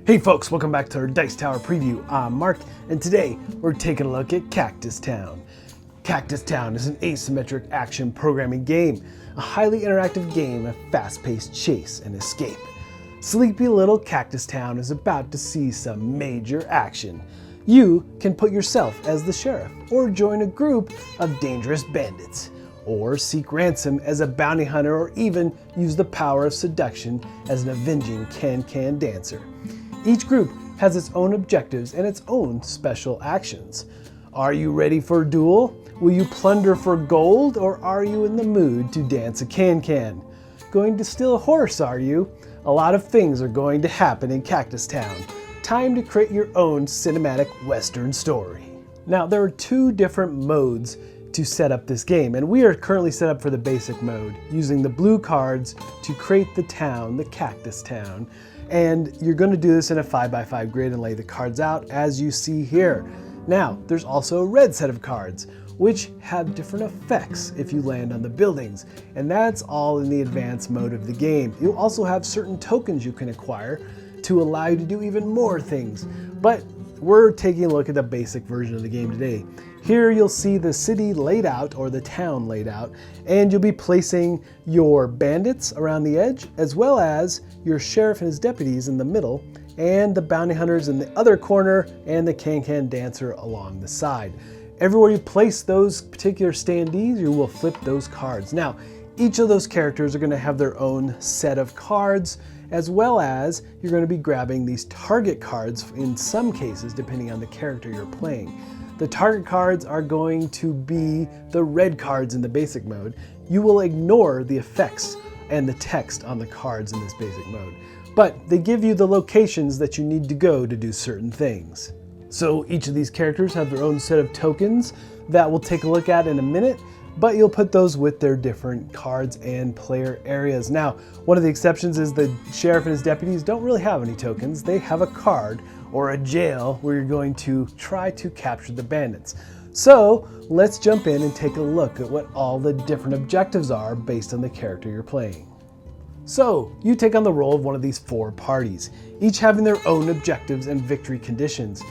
Hey folks, welcome back to our Dice Tower preview. I'm Mark, and today we're taking a look at Cactus Town. Cactus Town is an asymmetric action programming game, a highly interactive game of fast-paced chase and escape. Sleepy little Cactus Town is about to see some major action. You can put yourself as the sheriff, or join a group of dangerous bandits, or seek ransom as a bounty hunter, or even use the power of seduction as an avenging can-can dancer. Each group has its own objectives and its own special actions. Are you ready for a duel? Will you plunder for gold, or are you in the mood to dance a can-can? Going to steal a horse, are you? A lot of things are going to happen in Cactus Town. Time to create your own cinematic Western story. Now, there are two different modes to set up this game, and we are currently set up for the basic mode, using the blue cards to create the town, the Cactus Town. And you're going to do this in a 5x5 grid and lay the cards out as you see here. Now, there's also a red set of cards, which have different effects if you land on the buildings, and that's all in the advanced mode of the game. You'll also have certain tokens you can acquire to allow you to do even more things, but we're taking a look at the basic version of the game today. Here you'll see the city laid out, or the town laid out, and you'll be placing your bandits around the edge, as well as your sheriff and his deputies in the middle, and the bounty hunters in the other corner, and the can-can dancer along the side. Everywhere you place those particular standees, you will flip those cards. Now, each of those characters are going to have their own set of cards, as well as you're going to be grabbing these target cards in some cases, depending on the character you're playing. The target cards are going to be the red cards in the basic mode. You will ignore the effects and the text on the cards in this basic mode, but they give you the locations that you need to go to do certain things. So each of these characters have their own set of tokens that we'll take a look at in a minute, but you'll put those with their different cards and player areas. Now, one of the exceptions is the sheriff and his deputies don't really have any tokens. They have a card or a jail where you're going to try to capture the bandits. So let's jump in and take a look at what all the different objectives are based on the character you're playing. So you take on the role of one of these four parties, each having their own objectives and victory conditions.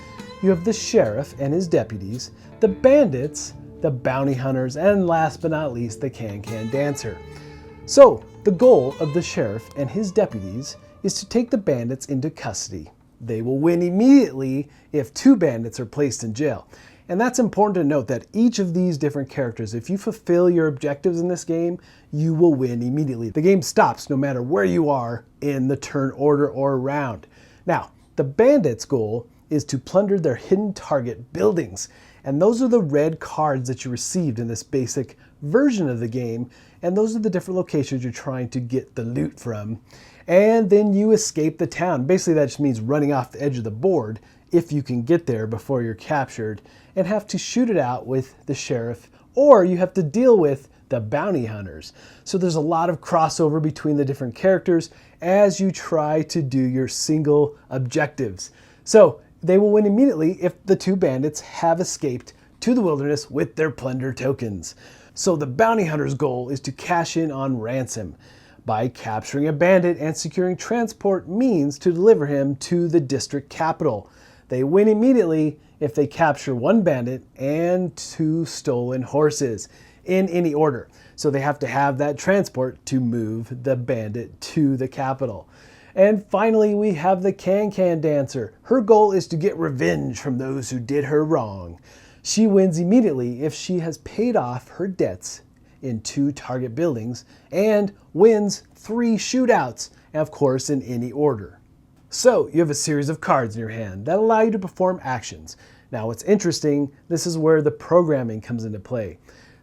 You have the sheriff and his deputies, the bandits, the bounty hunters, and last but not least, the can-can dancer. So the goal of the sheriff and his deputies is to take the bandits into custody. They will win immediately if two bandits are placed in jail. And that's important to note that each of these different characters, if you fulfill your objectives in this game, you will win immediately. The game stops no matter where you are in the turn order or round. Now, the bandits' goal is to plunder their hidden target buildings. And those are the red cards that you received in this basic version of the game. And those are the different locations you're trying to get the loot from. And then you escape the town. Basically, that just means running off the edge of the board if you can get there before you're captured, and have to shoot it out with the sheriff, or you have to deal with the bounty hunters. So there's a lot of crossover between the different characters as you try to do your single objectives. So they will win immediately if the two bandits have escaped to the wilderness with their plunder tokens. So the bounty hunter's goal is to cash in on ransom by capturing a bandit and securing transport means to deliver him to the district capital. They win immediately if they capture one bandit and two stolen horses in any order. So they have to have that transport to move the bandit to the capital. And finally, we have the can-can dancer. Her goal is to get revenge from those who did her wrong. She wins immediately if she has paid off her debts in two target buildings and wins 3 shootouts, and of course in any order. So you have a series of cards in your hand that allow you to perform actions. Now what's interesting, this is where the programming comes into play.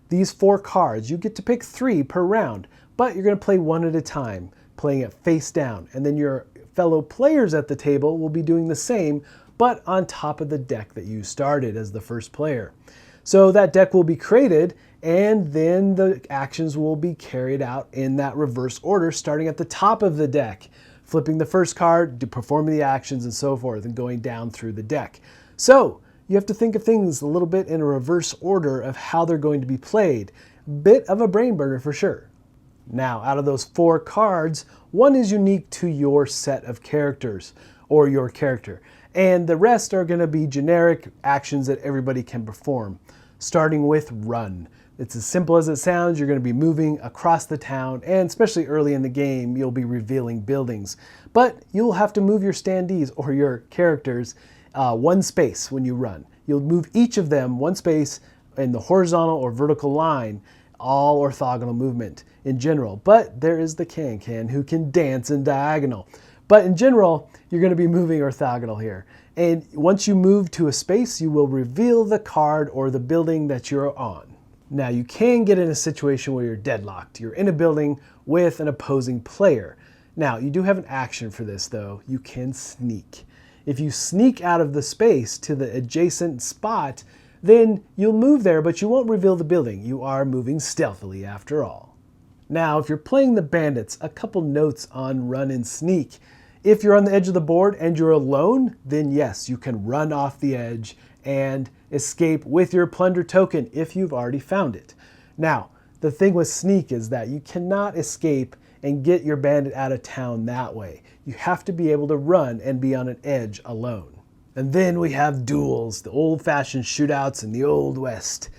These 4 cards, you get to pick 3 per round, but you're going to play one at a time, playing it face down, and then your fellow players at the table will be doing the same, but on top of the deck that you started as the first player. So that deck will be created, and then the actions will be carried out in that reverse order, starting at the top of the deck, flipping the first card, performing the actions and so forth, and going down through the deck. So you have to think of things a little bit in a reverse order of how they're going to be played. Bit of a brain burner for sure. Now, out of those 4 cards, one is unique to your set of characters, or your character. And the rest are going to be generic actions that everybody can perform, starting with run. It's as simple as it sounds. You're going to be moving across the town, and especially early in the game, you'll be revealing buildings. But you'll have to move your standees or your characters one space when you run. You'll move each of them one space in the horizontal or vertical line, all orthogonal movement in general. But there is the can who can dance in diagonal. But in general, you're going to be moving orthogonal here. And once you move to a space, you will reveal the card or the building that you're on. Now, you can get in a situation where you're deadlocked. You're in a building with an opposing player. Now, you do have an action for this, though. You can sneak. If you sneak out of the space to the adjacent spot, then you'll move there, but you won't reveal the building. You are moving stealthily after all. Now, if you're playing the bandits, a couple notes on run and sneak. If you're on the edge of the board and you're alone, then yes, you can run off the edge and escape with your plunder token if you've already found it. Now, the thing with sneak is that you cannot escape and get your bandit out of town that way. You have to be able to run and be on an edge alone. And then we have duels, the old-fashioned shootouts in the Old West.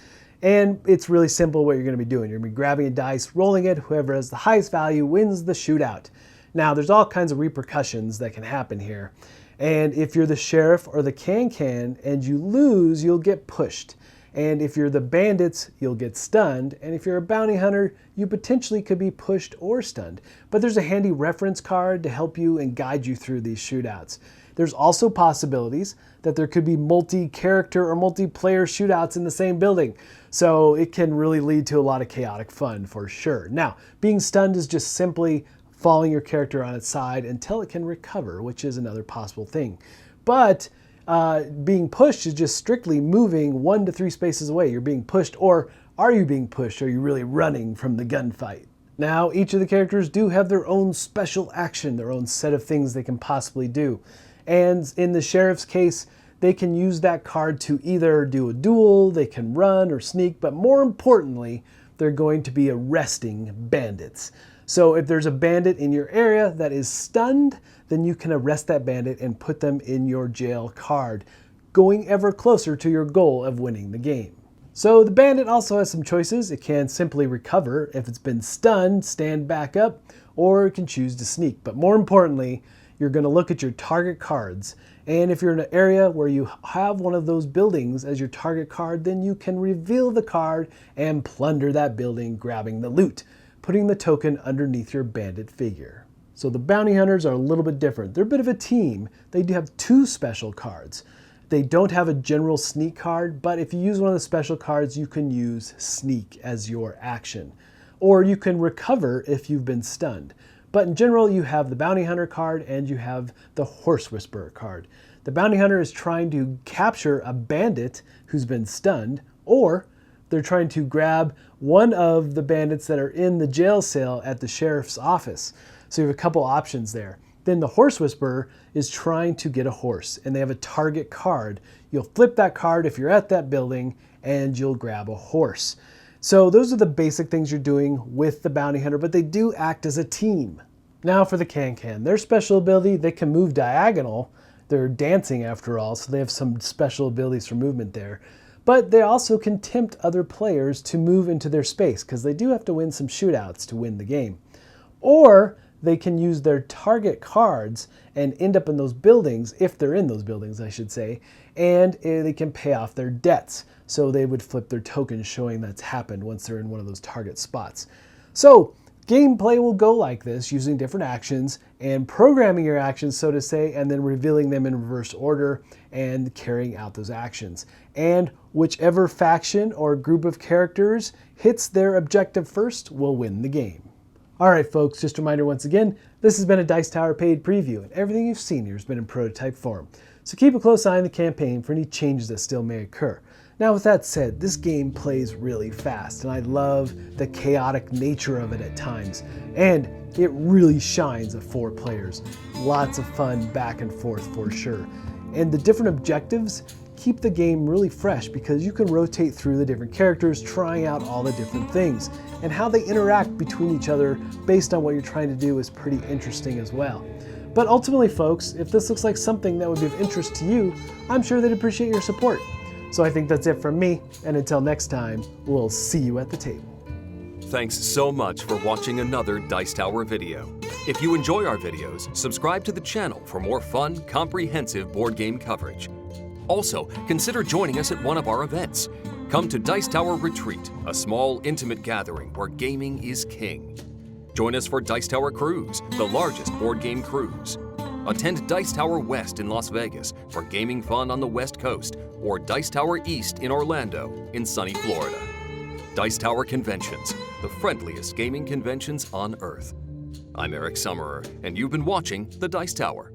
And it's really simple what you're going to be doing. You're going to be grabbing a dice, rolling it. Whoever has the highest value wins the shootout. Now, there's all kinds of repercussions that can happen here. And if you're the sheriff or the can and you lose, you'll get pushed. And if you're the bandits, you'll get stunned. And if you're a bounty hunter, you potentially could be pushed or stunned. But there's a handy reference card to help you and guide you through these shootouts. There's also possibilities that there could be multi-character or multiplayer shootouts in the same building. So it can really lead to a lot of chaotic fun for sure. Now, being stunned is just simply falling your character on its side until it can recover, which is another possible thing. But being pushed is just strictly moving 1 to 3 spaces away. You're being pushed, or are you being pushed? Are you really running from the gunfight? Now, each of the characters do have their own special action, their own set of things they can possibly do. And in the sheriff's case, they can use that card to either do a duel, they can run or sneak, but more importantly, they're going to be arresting bandits. So if there's a bandit in your area that is stunned, then you can arrest that bandit and put them in your jail card, going ever closer to your goal of winning the game. So the bandit also has some choices. It can simply recover. If it's been stunned, stand back up, or it can choose to sneak. But more importantly, you're going to look at your target cards. And if you're in an area where you have one of those buildings as your target card, then you can reveal the card and plunder that building, grabbing the loot, putting the token underneath your bandit figure. So the bounty hunters are a little bit different. They're a bit of a team. They do have 2 special cards. They don't have a general sneak card, but if you use one of the special cards, you can use sneak as your action. Or you can recover if you've been stunned. But in general, you have the bounty hunter card and you have the horse whisperer card. The bounty hunter is trying to capture a bandit who's been stunned, or they're trying to grab one of the bandits that are in the jail cell at the sheriff's office. So you have a couple options there. Then the horse whisperer is trying to get a horse, and they have a target card. You'll flip that card if you're at that building, and you'll grab a horse. So those are the basic things you're doing with the bounty hunter, but they do act as a team. Now for the can. Their special ability, they can move diagonal. They're dancing after all, so they have some special abilities for movement there. But they also can tempt other players to move into their space, because they do have to win some shootouts to win the game. Or they can use their target cards and end up in those buildings, if they're in those buildings, I should say, and they can pay off their debts. So they would flip their tokens showing that's happened once they're in one of those target spots. So gameplay will go like this, using different actions and programming your actions, so to say, and then revealing them in reverse order and carrying out those actions. And whichever faction or group of characters hits their objective first will win the game. Alright folks, just a reminder once again, this has been a Dice Tower paid preview, and everything you've seen here has been in prototype form. So keep a close eye on the campaign for any changes that still may occur. Now with that said, this game plays really fast, and I love the chaotic nature of it at times. And it really shines at 4 players. Lots of fun back and forth for sure. And the different objectives keep the game really fresh, because you can rotate through the different characters, trying out all the different things. And how they interact between each other based on what you're trying to do is pretty interesting as well. But ultimately, folks, if this looks like something that would be of interest to you, I'm sure they'd appreciate your support. So I think that's it from me, and until next time, we'll see you at the table. Thanks so much for watching another Dice Tower video. If you enjoy our videos, subscribe to the channel for more fun, comprehensive board game coverage. Also, consider joining us at one of our events. Come to Dice Tower Retreat, a small, intimate gathering where gaming is king. Join us for Dice Tower Cruise, the largest board game cruise. Attend Dice Tower West in Las Vegas for gaming fun on the West Coast, or Dice Tower East in Orlando in sunny Florida. Dice Tower Conventions, the friendliest gaming conventions on Earth. I'm Eric Summerer, and you've been watching The Dice Tower.